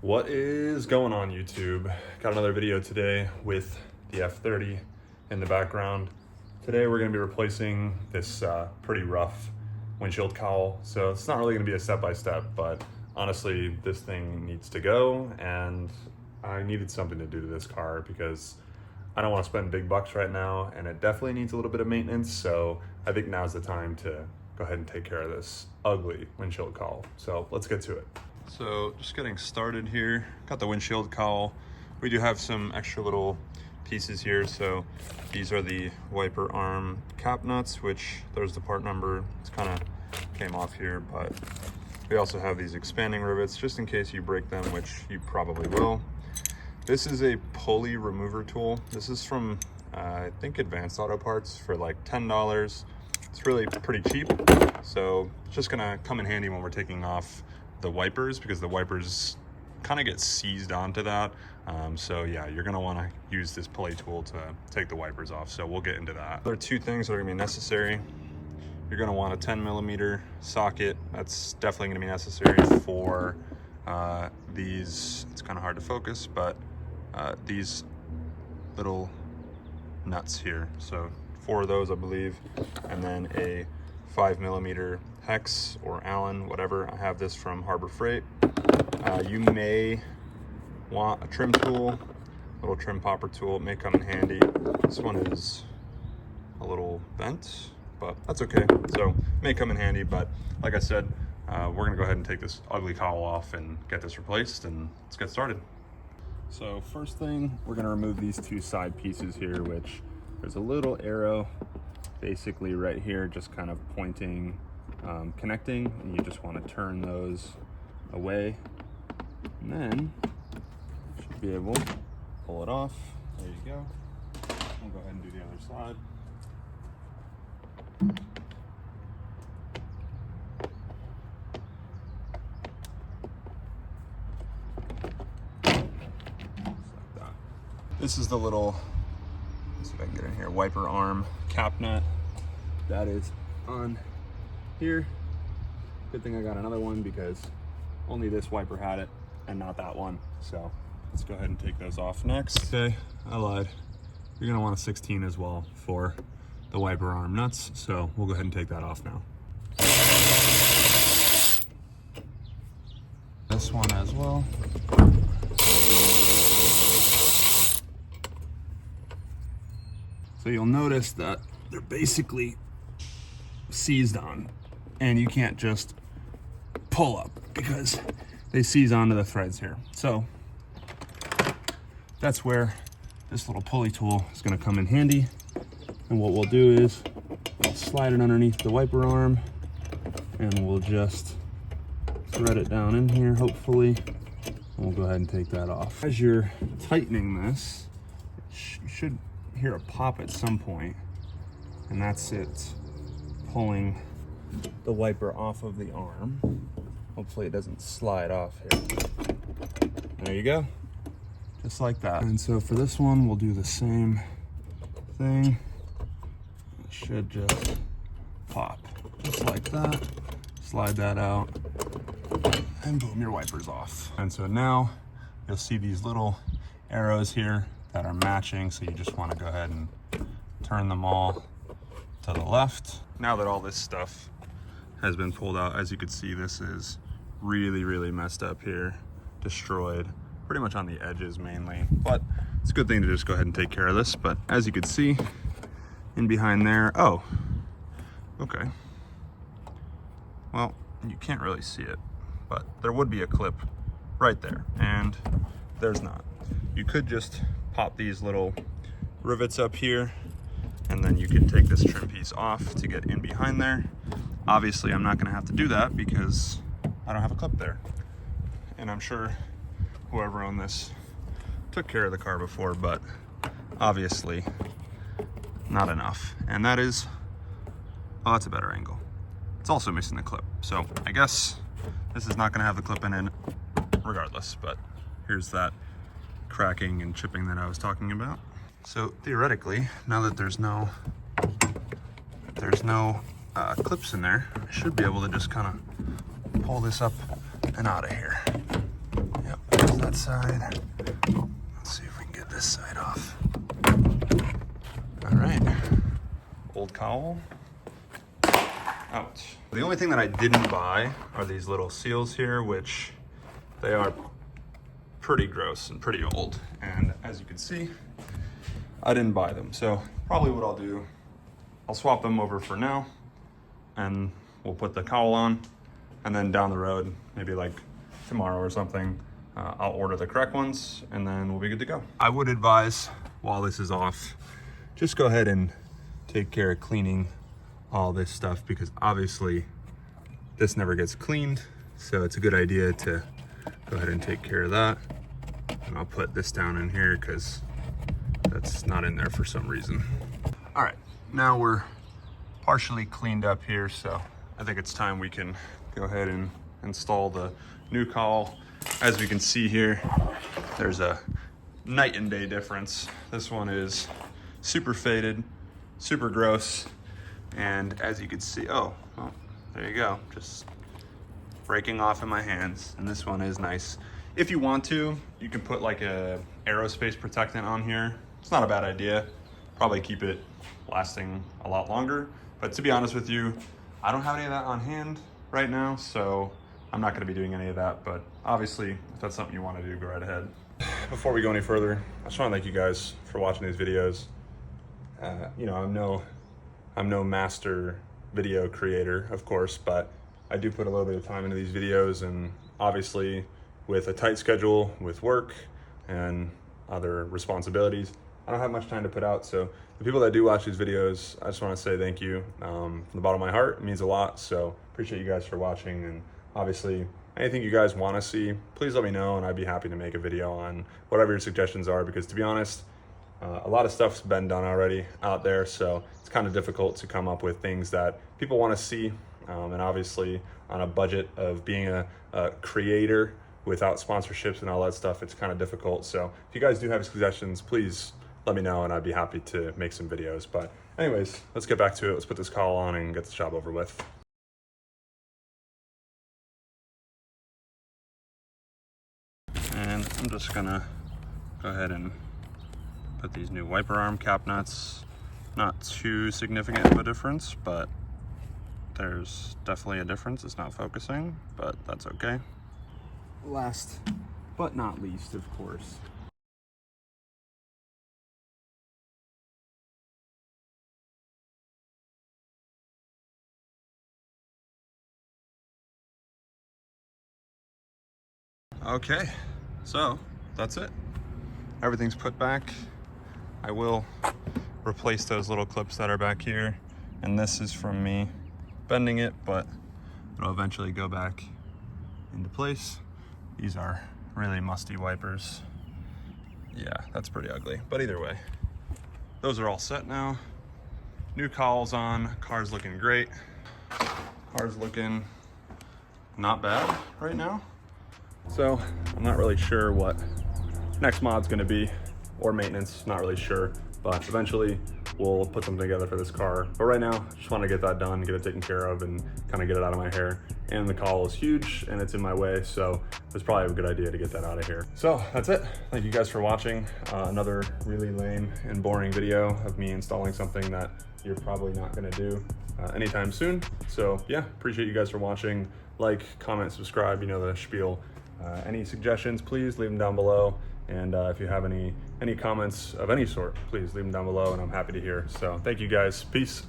What is going on, YouTube? Got another video today with the F30 in the background. Today we're going to be replacing this pretty rough windshield cowl. So it's not really going to be a step-by-step, but honestly this thing needs to go, and I needed something to do to this car because I don't want to spend big bucks right now, and it definitely needs a little bit of maintenance. So I think now's the time to go ahead and take care of this ugly windshield cowl. So let's get to it. So just getting started here, got the windshield cowl. We do have some extra little pieces here. So these are the wiper arm cap nuts, which there's the part number. It's kind of came off here, but we also have these expanding rivets just in case you break them, which you probably will. This is a pulley remover tool. This is from I think Advanced Auto Parts for like $10. It's really pretty cheap. So it's just gonna come in handy when we're taking off the wipers, because the wipers kind of get seized onto that. So yeah, you're gonna want to use this pulley tool to take the wipers off. So we'll get into that. There are two things that are gonna be necessary. You're gonna want a 10mm socket. That's definitely gonna be necessary for these. It's kind of hard to focus, but these little nuts here. So 4 of those, I believe, and then a 5mm hex or Allen, whatever. I have this from Harbor Freight. You may want a trim tool, little trim popper tool. It may come in handy. This one is a little bent, but that's okay. So it may come in handy, but like I said, we're gonna go ahead and take this ugly cowl off and get this replaced, and let's get started. So first thing, we're gonna remove these 2 side pieces here, which there's a little arrow basically right here, just kind of pointing, connecting, and you just want to turn those away, and then you should be able to pull it off. There you go. We'll go ahead and do the other side. Just like that. This is the little, let's see if I can get in here, wiper arm cap nut that is on here. Good thing I got another one because only this wiper had it and not that one. So let's go ahead and take those off next. Okay, I lied. You're gonna want a 16 as well for the wiper arm nuts. So we'll go ahead and take that off now. This one as well. So you'll notice that they're basically seized on, and you can't just pull up because they seize onto the threads here. So that's where this little pulley tool is going to come in handy. And what we'll do is we'll slide it underneath the wiper arm, and we'll just thread it down in here, hopefully, and we'll go ahead and take that off. As you're tightening this, you should hear a pop at some point, and that's it pulling the wiper off of the arm. Hopefully it doesn't slide off here. There you go, just like that. And so for this one, we'll do the same thing. It should just pop, just like that. Slide that out, and boom, your wiper's off. And so now you'll see these little arrows here that are matching, so you just want to go ahead and turn them all to the left. Now that all this stuff has been pulled out, as you can see, this is really messed up here, destroyed, pretty much on the edges mainly, but it's a good thing to just go ahead and take care of this. But as you can see in behind there, oh, okay, well, you can't really see it, but there would be a clip right there, and there's not. You could just pop these little rivets up here, and then you can take this trim piece off to get in behind there. Obviously, I'm not gonna have to do that because I don't have a clip there. And I'm sure whoever owned this took care of the car before, but obviously not enough. And that is, oh, that's a better angle. It's also missing the clip. So I guess this is not gonna have the clip in it regardless, but here's that cracking and chipping that I was talking about. So theoretically, now that there's no clips in there, I should be able to just kind of pull this up and out of here. Yep, there's that side. Let's see if we can get this side off. All right, old cowl out. The only thing that I didn't buy are these little seals here, which they are pretty gross and pretty old. And as you can see, I didn't buy them. So probably what I'll do, I'll swap them over for now and we'll put the cowl on, and then down the road, maybe like tomorrow or something, I'll order the correct ones and then we'll be good to go. I would advise, while this is off, just go ahead and take care of cleaning all this stuff, because obviously this never gets cleaned. So it's a good idea to go ahead and take care of that. And I'll put this down in here because that's not in there for some reason. All right, now we're partially cleaned up here, so I think it's time we can go ahead and install the new cowl. As we can see here, there's a night and day difference. This one is super faded, super gross, and as you can see, oh, well, there you go, just breaking off in my hands. And this one is nice. If you want to, you can put like a aerospace protectant on here. It's not a bad idea. Probably keep it lasting a lot longer. But to be honest with you, I don't have any of that on hand right now, so I'm not gonna be doing any of that. But obviously, if that's something you want to do, go right ahead. Before we go any further, I just want to thank you guys for watching these videos. You know, I'm no master video creator, of course, but I do put a little bit of time into these videos, and obviously with a tight schedule with work and other responsibilities, I don't have much time to put out. So the people that do watch these videos, I just want to say thank you from the bottom of my heart. It means a lot. So appreciate you guys for watching, and obviously anything you guys want to see, please let me know and I'd be happy to make a video on whatever your suggestions are, because to be honest, a lot of stuff's been done already out there, so it's kind of difficult to come up with things that people want to see. And obviously on a budget of being a creator without sponsorships and all that stuff, it's kind of difficult. So if you guys do have suggestions, please let me know and I'd be happy to make some videos. But anyways, let's get back to it. Let's put this cowl on and get the job over with. And I'm just gonna go ahead and put these new wiper arm cap nuts. Not too significant of a difference, but there's definitely a difference. It's not focusing, but that's okay. Last but not least, of course, okay, so that's it. Everything's put back. I will replace those little clips that are back here, and this is from me bending it, but it'll eventually go back into place. These are really musty wipers. Yeah, that's pretty ugly, but either way, those are all set now. New cowl's on, car's looking great. Car's looking not bad right now. So I'm not really sure what next mod's gonna be, or maintenance, not really sure, but eventually we'll put something together for this car. But right now, just want to get that done, get it taken care of, and kind of get it out of my hair. And the cowl is huge and it's in my way, so it's probably a good idea to get that out of here. So that's it. Thank you guys for watching. Another really lame and boring video of me installing something that you're probably not gonna do anytime soon. So yeah, appreciate you guys for watching. Like, comment, subscribe, you know the spiel. Any suggestions, please leave them down below. And if you have any comments of any sort, please leave them down below and I'm happy to hear. So thank you guys, peace.